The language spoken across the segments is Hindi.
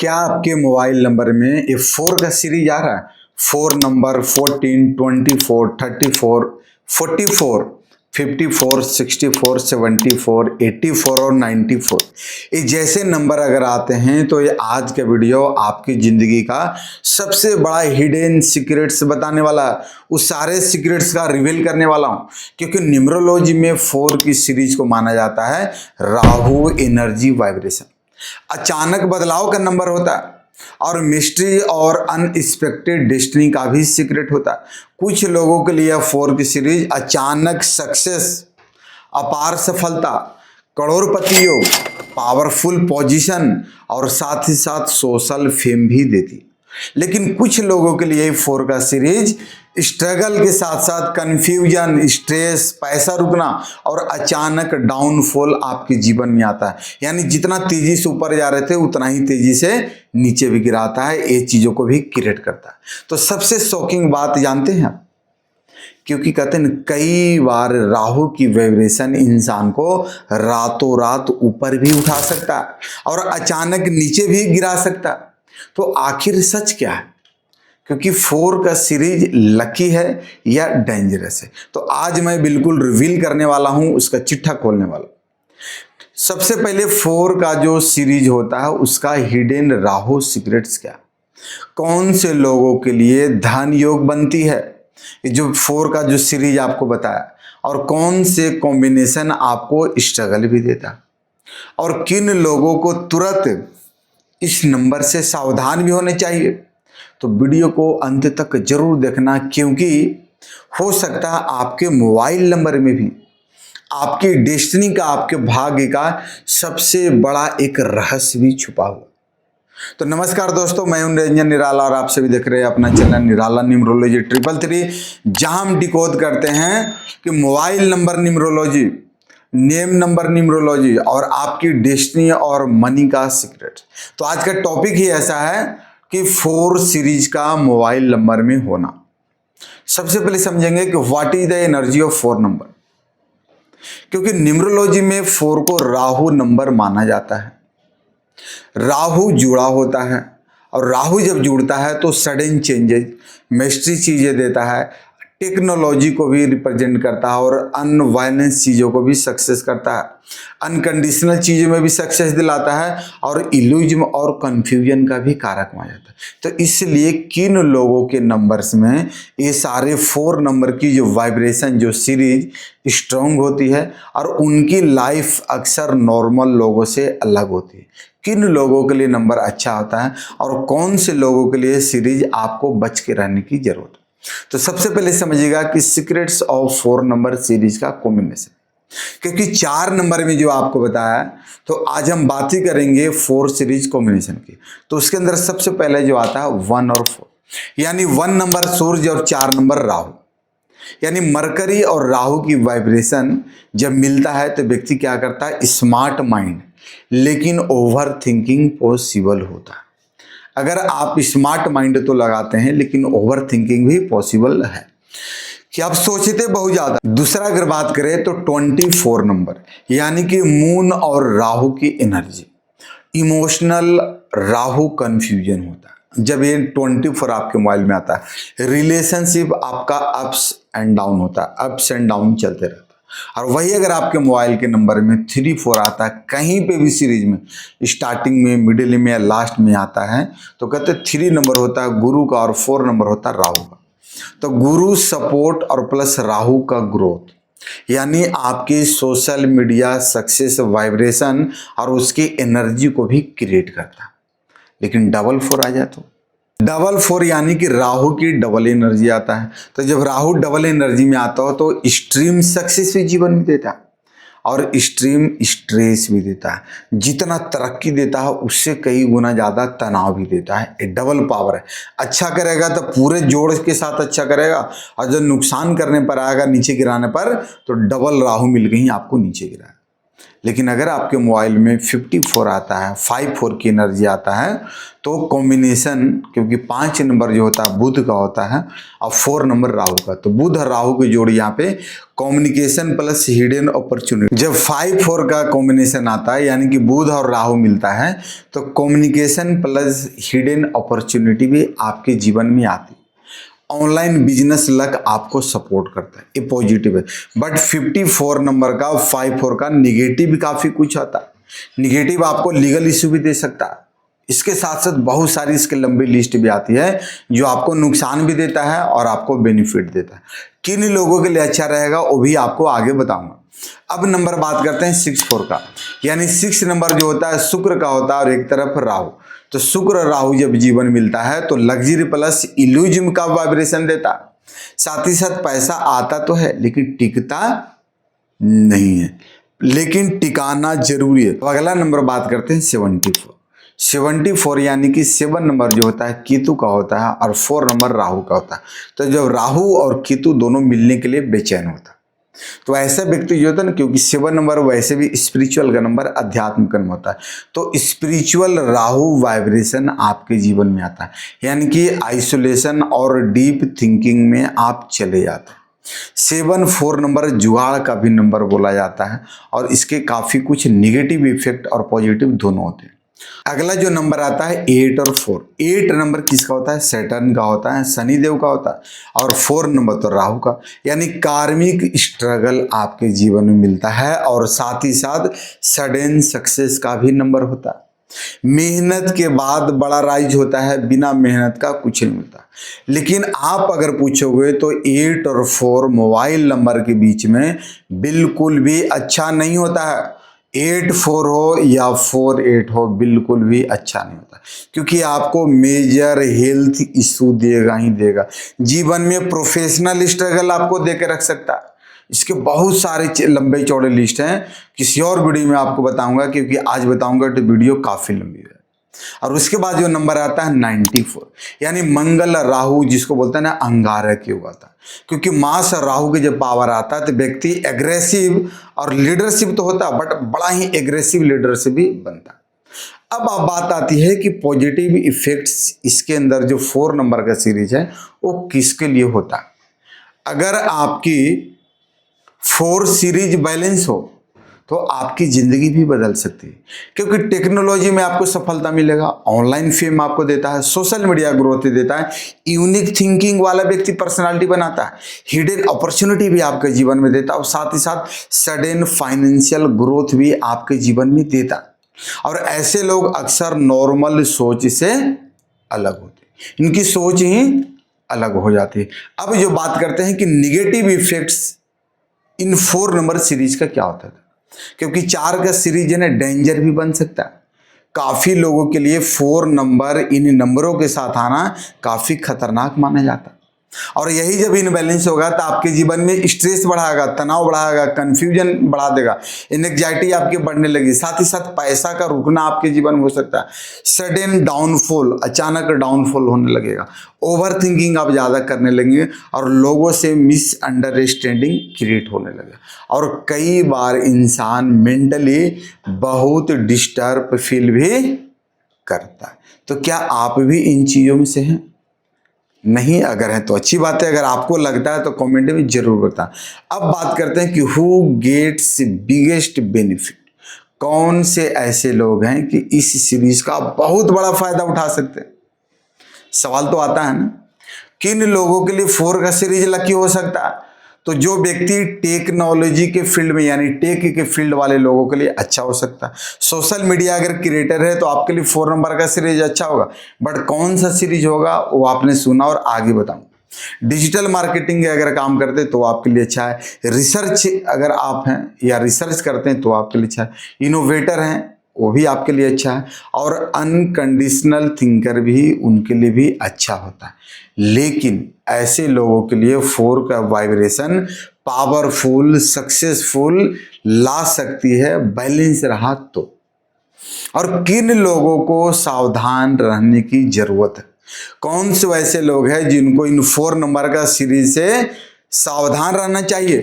क्या आपके मोबाइल नंबर में ये 4 का सीरीज आ रहा है? 4 नंबर 14, 24, 34, 44, 54, 64, 74, 84 और 94 ये जैसे नंबर अगर आते हैं तो ये आज का वीडियो आपकी ज़िंदगी का सबसे बड़ा हिडन सीक्रेट्स बताने वाला है। उस सारे सीक्रेट्स का रिवील करने वाला हूँ, क्योंकि न्यूमरोलॉजी में 4 की सीरीज को माना जाता है राहु एनर्जी वाइब्रेशन। अचानक बदलाव का नंबर होता है और मिस्ट्री और अनएक्सपेक्टेड डेस्टिनी का भी सीक्रेट होता है। कुछ लोगों के लिए 4 की सीरीज अचानक सक्सेस, अपार सफलता, करोड़पति योग, पावरफुल पोजीशन और साथ ही साथ सोशल फेम भी देती। लेकिन कुछ लोगों के लिए 4 का सीरीज स्ट्रगल के साथ साथ कंफ्यूजन, स्ट्रेस, पैसा रुकना और अचानक डाउनफॉल आपके जीवन में आता है। यानी जितना तेजी से ऊपर जा रहे थे उतना ही तेजी से नीचे भी गिराता है। ये चीजों को भी क्रिएट करता है। तो सबसे शॉकिंग बात जानते हैं आप, क्योंकि कहते हैं कई बार राहु की वाइब्रेशन इंसान को रातों रात ऊपर भी उठा सकता है और अचानक नीचे भी गिरा सकता है। तो आखिर सच क्या है? क्योंकि 4 का सीरीज लकी है या डेंजरस है, तो आज मैं बिल्कुल रिवील करने वाला हूं, उसका चिट्ठा खोलने वाला। सबसे पहले 4 का जो सीरीज होता है उसका हिडन राहु सीक्रेट्स क्या, कौन से लोगों के लिए धन योग बनती है, ये जो 4 का जो सीरीज आपको बताया, और कौन से कॉम्बिनेशन आपको स्ट्रगल भी देता, और किन लोगों को तुरंत इस नंबर से सावधान भी होने चाहिए। तो वीडियो को अंत तक जरूर देखना, क्योंकि हो सकता है आपके मोबाइल नंबर में भी आपकी डेस्टिनी का, आपके भाग्य का सबसे बड़ा एक रहस्य भी छुपा हुआ। तो नमस्कार दोस्तों, मैं हूं निरंजन निराला और आप सभी देख रहे हैं अपना चैनल निराला न्यूमरोलॉजी 333, जहां हम डिकोड करते हैं कि mobile number numerology, name number numerology और आपकी डेस्टिनी और मनी का सीक्रेट। तो आज का टॉपिक ही ऐसा है कि 4 सीरीज का मोबाइल नंबर में होना। सबसे पहले समझेंगे कि what is the energy of 4 number, क्योंकि न्यूमरोलॉजी में 4 को राहु नंबर माना जाता है। राहु जुड़ा होता है और राहु जब जुड़ता है तो सडन चेंजेस, मिस्ट्री चीजें देता है, टेक्नोलॉजी को भी रिप्रेजेंट करता है और अनवायलेंस चीज़ों को भी सक्सेस करता है, अनकंडीशनल चीज़ों में भी सक्सेस दिलाता है और इल्यूजन और कंफ्यूजन का भी कारक माना जाता है। तो इसलिए किन लोगों के नंबर्स में ये सारे 4 नंबर की जो वाइब्रेशन, जो सीरीज स्ट्रॉन्ग होती है और उनकी लाइफ अक्सर नॉर्मल लोगों से अलग होती है। किन लोगों के लिए नंबर अच्छा होता है और कौन से लोगों के लिए सीरीज आपको बच के रहने की जरूरत है। तो सबसे पहले समझिएगा कि सीक्रेट्स ऑफ 4 नंबर सीरीज का कॉम्बिनेशन, क्योंकि 4 नंबर में जो आपको बताया, तो आज हम बात ही करेंगे 4 सीरीज कॉम्बिनेशन की। तो उसके अंदर सबसे पहले जो आता है 1 और 4, यानी 1 नंबर सूर्य और 4 नंबर राहु, यानी मरकरी और राहु की वाइब्रेशन जब मिलता है तो व्यक्ति क्या करता है, स्मार्ट माइंड लेकिन ओवर थिंकिंग पॉसिबल होता है। अगर आप स्मार्ट माइंड तो लगाते हैं लेकिन ओवर थिंकिंग भी पॉसिबल है कि आप सोचते बहुत ज्यादा। दूसरा अगर बात करें तो 24 नंबर, यानी कि मून और राहु की एनर्जी, इमोशनल राहु कंफ्यूजन होता है। जब ये 24 आपके मोबाइल में आता है, रिलेशनशिप आपका अप्स एंड डाउन होता है, अप्स एंड डाउन चलते रहता है। और वही अगर आपके मोबाइल के नंबर में 3-4 आता है, कहीं पे भी सीरीज में स्टार्टिंग में, मिडिल में या लास्ट में आता है, तो कहते 3 नंबर होता है गुरु का और 4 नंबर होता है राहु का। तो गुरु सपोर्ट और प्लस राहु का ग्रोथ, यानी आपकी सोशल मीडिया सक्सेस वाइब्रेशन और उसकी एनर्जी को भी क्रिएट करता है। लेकिन 4 आ जाए तो 4 यानी कि राहु की डबल एनर्जी आता है। तो जब राहु डबल एनर्जी में आता हो तो एक्सट्रीम सक्सेस भी जीवन में देता है और एक्सट्रीम स्ट्रेस भी देता है। जितना तरक्की देता है उससे कई गुना ज़्यादा तनाव भी देता है। एक डबल पावर है। अच्छा करेगा तो पूरे जोड़ के साथ अच्छा करेगा, और जब नुकसान करने पर आएगा, नीचे गिराने पर, तो डबल राहु मिल गई आपको नीचे गिराया। लेकिन अगर आपके मोबाइल में 54 आता है, 54 की एनर्जी आता है, तो कॉम्बिनेशन, क्योंकि 5 नंबर जो होता है बुध का होता है और 4 नंबर राहु का, तो बुध और राहु की जोड़ी यहाँ पे कम्युनिकेशन प्लस हिडन अपॉर्चुनिटी। जब 5-4 का कॉम्बिनेशन आता है यानी कि बुध और राहु मिलता है, तो कम्युनिकेशन प्लस हिडन अपॉर्चुनिटी भी आपके जीवन में आती है। ऑनलाइन बिजनेस लक आपको सपोर्ट करता है, ये पॉजिटिव है। बट 54 नंबर का 54 का निगेटिव भी काफ़ी कुछ आता है। निगेटिव आपको लीगल इश्यू भी दे सकता है। इसके साथ साथ बहुत सारी इसके लंबी लिस्ट भी आती है जो आपको नुकसान भी देता है और आपको बेनिफिट देता है। किन लोगों के लिए अच्छा रहेगा वो भी आपको आगे बताऊंगा। अब नंबर बात करते हैं 64 का, यानी 6 नंबर जो होता है शुक्र का होता है और एक तरफ राहु। तो शुक्र राहु जब जीवन मिलता है तो लग्जरी प्लस इल्यूजन का वाइब्रेशन देता है। साथ ही साथ पैसा आता तो है लेकिन टिकता नहीं है, लेकिन टिकाना जरूरी है। तो अगला नंबर बात करते हैं 74। 74 यानी कि 7 नंबर जो होता है केतु का होता है और 4 नंबर राहु का होता है। तो जब राहु और केतु दोनों मिलने के लिए बेचैन होता है, तो ऐसा व्यक्ति जो होता है ना, क्योंकि 7 नंबर वैसे भी स्पिरिचुअल का नंबर, अध्यात्म का नंबर होता है, तो स्पिरिचुअल राहु वाइब्रेशन आपके जीवन में आता है, यानी कि आइसोलेशन और डीप थिंकिंग में आप चले जाते हैं। 7-4 नंबर जुगाड़ का भी नंबर बोला जाता है और इसके काफ़ी कुछ निगेटिव इफेक्ट और पॉजिटिव दोनों होते हैं। अगला जो नंबर आता है 8 और 4। 8 नंबर किसका होता है? सैटर्न का होता है, शनिदेव का होता है, और 4 नंबर तो राहु का। यानी कार्मिक स्ट्रगल आपके जीवन में मिलता है और साथ ही साथ सडन सक्सेस का भी नंबर होता है। मेहनत के बाद बड़ा राइज होता है, बिना मेहनत का कुछ नहीं मिलता। लेकिन आप अगर पूछोगे तो 8 और 4 मोबाइल नंबर के बीच में बिल्कुल भी अच्छा नहीं होता है। 8-4 हो या 4-8 हो, बिल्कुल भी अच्छा नहीं होता, क्योंकि आपको मेजर हेल्थ इशू देगा ही देगा। जीवन में प्रोफेशनल स्ट्रगल आपको देके रख सकता है। इसके बहुत सारे लंबे चौड़े लिस्ट हैं, किसी और वीडियो में आपको बताऊंगा, क्योंकि आज बताऊंगा तो वीडियो काफ़ी लंबी है। और उसके बाद जो नंबर आता है 94, यानी मंगल राहु जिसको बोलते हैं ना, अंगारक योग आता है। क्योंकि मास और राहु के जब पावर आता है तो व्यक्ति एग्रेसिव और लीडरशिप तो होता है, बट बड़ा ही एग्रेसिव लीडरशिप भी बनता है। अब बात आती है कि पॉजिटिव इफेक्ट्स इसके अंदर जो 4 नंबर का सीरीज है वो किसके लिए होता है। अगर आपकी 4 सीरीज बैलेंस हो तो आपकी ज़िंदगी भी बदल सकती है, क्योंकि टेक्नोलॉजी में आपको सफलता मिलेगा, ऑनलाइन फेम आपको देता है, सोशल मीडिया ग्रोथ देता है, यूनिक थिंकिंग वाला व्यक्ति पर्सनालिटी बनाता है, हिडन अपॉर्चुनिटी भी आपके जीवन में देता है, और साथ ही साथ सडन फाइनेंशियल ग्रोथ भी आपके जीवन में देता है। और ऐसे लोग अक्सर नॉर्मल सोच से अलग होते हैं, इनकी सोच ही अलग हो जाती है। अब जो बात करते हैं कि निगेटिव इफेक्ट्स इन 4 नंबर सीरीज का क्या होता है, क्योंकि 4 का सीरीज है ना, डेंजर भी बन सकता है। काफ़ी लोगों के लिए 4 नंबर, इन नंबरों के साथ आना काफ़ी खतरनाक माना जाता है। और यही जब इनबैलेंस होगा तो आपके जीवन में स्ट्रेस बढ़ाएगा, तनाव बढ़ाएगा, कंफ्यूजन बढ़ा देगा, एंग्जाइटी आपकी बढ़ने लगी, साथ ही साथ पैसा का रुकना आपके जीवन में हो सकता है, सडन डाउनफॉल, अचानक डाउनफॉल होने लगेगा, ओवर थिंकिंग आप ज़्यादा करने लगेंगे और लोगों से मिसअंडरस्टैंडिंग क्रिएट होने लगेगा, और कई बार इंसान मेंटली बहुत डिस्टर्ब फील भी करता है। तो क्या आप भी इन चीज़ों में से हैं? नहीं, अगर है तो अच्छी बात है, अगर आपको लगता है तो कमेंट में जरूर बताएं। अब बात करते हैं कि हु गेट्स बिगेस्ट बेनिफिट। कौन से ऐसे लोग हैं कि इस सीरीज का बहुत बड़ा फायदा उठा सकते हैं? सवाल तो आता है ना, किन लोगों के लिए 4 का सीरीज लकी हो सकता है? तो जो व्यक्ति टेक्नोलॉजी के फील्ड में, यानी टेक के फील्ड वाले लोगों के लिए अच्छा हो सकता है। सोशल मीडिया अगर क्रिएटर है तो आपके लिए 4 नंबर का सीरीज अच्छा होगा, बट कौन सा सीरीज होगा वो आपने सुना और आगे बताऊंगा। डिजिटल मार्केटिंग अगर काम करते तो आपके लिए अच्छा है। रिसर्च अगर आप हैं या रिसर्च करते हैं तो आपके लिए अच्छा है। इनोवेटर हैं वो भी आपके लिए अच्छा है, और अनकंडीशनल थिंकर भी उनके लिए भी अच्छा होता है। लेकिन ऐसे लोगों के लिए 4 का वाइब्रेशन पावरफुल, सक्सेसफुल ला सकती है, बैलेंस रहा तो। और किन लोगों को सावधान रहने की जरूरत है? कौन से वैसे लोग हैं जिनको इन 4 नंबर का सीरीज से सावधान रहना चाहिए?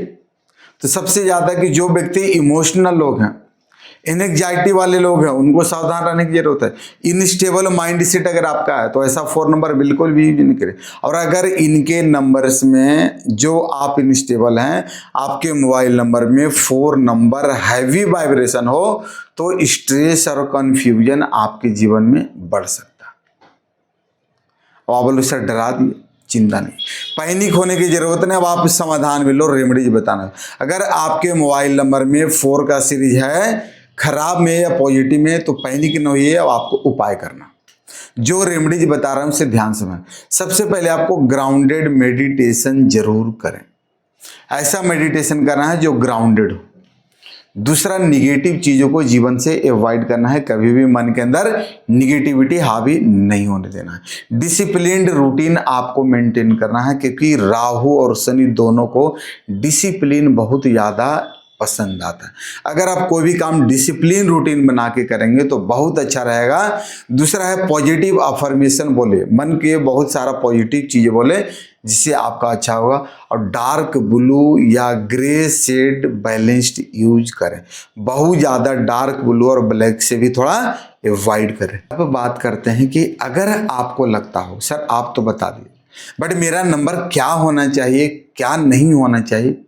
तो सबसे ज्यादा कि जो व्यक्ति इमोशनल लोग हैं, एंग्जाइटी वाले लोग हैं उनको सावधान रहने की जरूरत है। इनस्टेबल माइंड सेट अगर आपका है तो ऐसा 4 नंबर बिल्कुल भी यूज नहीं करें। और अगर इनके नंबर्स में जो आप इनस्टेबल हैं, आपके मोबाइल नंबर में 4 नंबर हैवी वाइब्रेशन हो तो स्ट्रेस और कंफ्यूजन आपके जीवन में बढ़ सकता है। आप बोलो सर डरा दिए, चिंता नहीं, पैनिक होने की जरूरत नहीं। अब आप समाधान भी लो, रेमेडीज बताना। अगर आपके मोबाइल नंबर में 4 का सीरीज है, खराब में या पॉजिटिव में, तो पैनिक न होइए। अब आपको उपाय करना, जो रेमेडीज बता रहा हूं उसे ध्यान से सुनें। सबसे पहले आपको ग्राउंडेड मेडिटेशन जरूर करें। ऐसा मेडिटेशन करना है जो ग्राउंडेड हो। दूसरा, निगेटिव चीजों को जीवन से अवॉइड करना है। कभी भी मन के अंदर निगेटिविटी हावी नहीं होने देना है। डिसिप्लिन्ड रूटीन आपको मेंटेन करना है, क्योंकि राहु और शनि दोनों को डिसिप्लिन बहुत ज़्यादा पसंद आता है। अगर आप कोई भी काम डिसिप्लिन रूटीन बना के करेंगे तो बहुत अच्छा रहेगा। दूसरा है पॉजिटिव अफर्मेशन बोले, मन के बहुत सारा पॉजिटिव चीज़ें बोले जिससे आपका अच्छा होगा। और डार्क ब्लू या ग्रे शेड बैलेंस्ड यूज करें। बहुत ज़्यादा डार्क ब्लू और ब्लैक से भी थोड़ा अवॉइड करें। अब बात करते हैं कि अगर आपको लगता हो सर आप तो बता दिए, बट मेरा नंबर क्या होना चाहिए क्या नहीं होना चाहिए,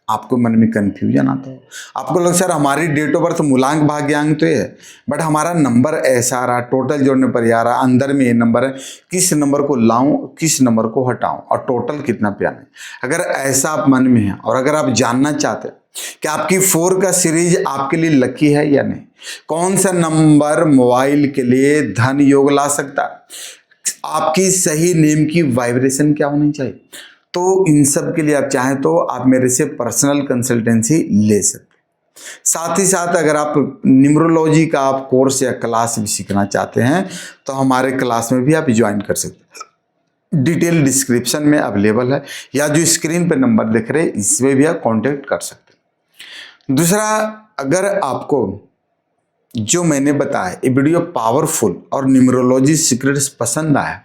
आपको मन में कंफ्यूजन आता हो। आपको लग सर हमारी डेट ऑफ बर्थ मूलांक भाग्यांक तो है, बट हमारा नंबर ऐसा आ रहा, टोटल जोड़ने पर आ रहा, अंदर में ये नंबर है, किस नंबर को लाऊं किस नंबर को हटाऊं और टोटल कितना पे आना है। अगर ऐसा आप मन में है और अगर आप जानना चाहते हैं कि आपकी 4 का सीरीज आपके लिए लकी है या नहीं, कौन सा नंबर मोबाइल के लिए धन योग ला सकता है, आपकी सही नेम की वाइब्रेशन क्या होनी चाहिए, तो इन सब के लिए आप चाहें तो आप मेरे से पर्सनल कंसल्टेंसी ले सकते हैं। साथ ही साथ अगर आप न्यूमरोलॉजी का आप कोर्स या क्लास भी सीखना चाहते हैं तो हमारे क्लास में भी आप ज्वाइन कर सकते हैं। डिटेल डिस्क्रिप्शन में अवेलेबल है, या जो स्क्रीन पर नंबर दिख रहे हैं इसमें भी आप कांटेक्ट कर सकते हैं। दूसरा, अगर आपको जो मैंने बताया ये वीडियो पावरफुल और न्यूमरोलॉजी सीक्रेट्स पसंद आया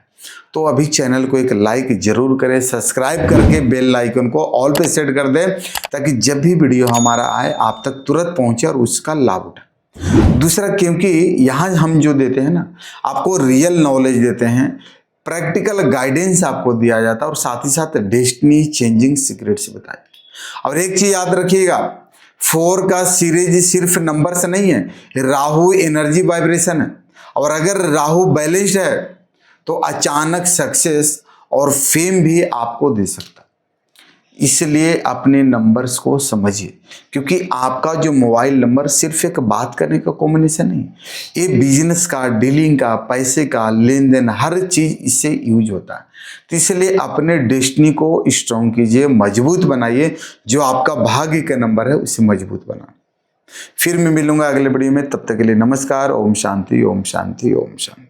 तो अभी चैनल को एक लाइक जरूर करें, सब्सक्राइब करके बेल आइकन को ऑल पे सेट कर दें, ताकि जब भी वीडियो हमारा आए आप तक तुरंत पहुंचे और उसका लाभ उठाएं। दूसरा, क्योंकि यहाँ हम जो देते हैं ना, आपको रियल नॉलेज देते हैं, प्रैक्टिकल गाइडेंस आपको दिया जाता है और साथ ही साथ डेस्टिनी चेंजिंग सीक्रेट्स बताए। और एक चीज याद रखिएगा, 4 का सीरीज सिर्फ नंबर से नहीं है, राहु एनर्जी वाइब्रेशन है। और अगर राहु बैलेंस्ड है तो अचानक सक्सेस और फेम भी आपको दे सकता है। इसलिए अपने नंबर्स को समझिए, क्योंकि आपका जो मोबाइल नंबर सिर्फ एक बात करने का कॉम्बिनेशन नहीं, ये बिजनेस का, डीलिंग का, पैसे का, लेन देन हर चीज इससे यूज होता है। तो इसलिए अपने डेस्टिनी को स्ट्रॉन्ग कीजिए, मजबूत बनाइए। जो आपका भाग्य का नंबर है उसे मजबूत बनाना। फिर मैं मिलूंगा अगले वीडियो में, तब तक के लिए नमस्कार। ओम शांति, ओम शांति, ओम शांति।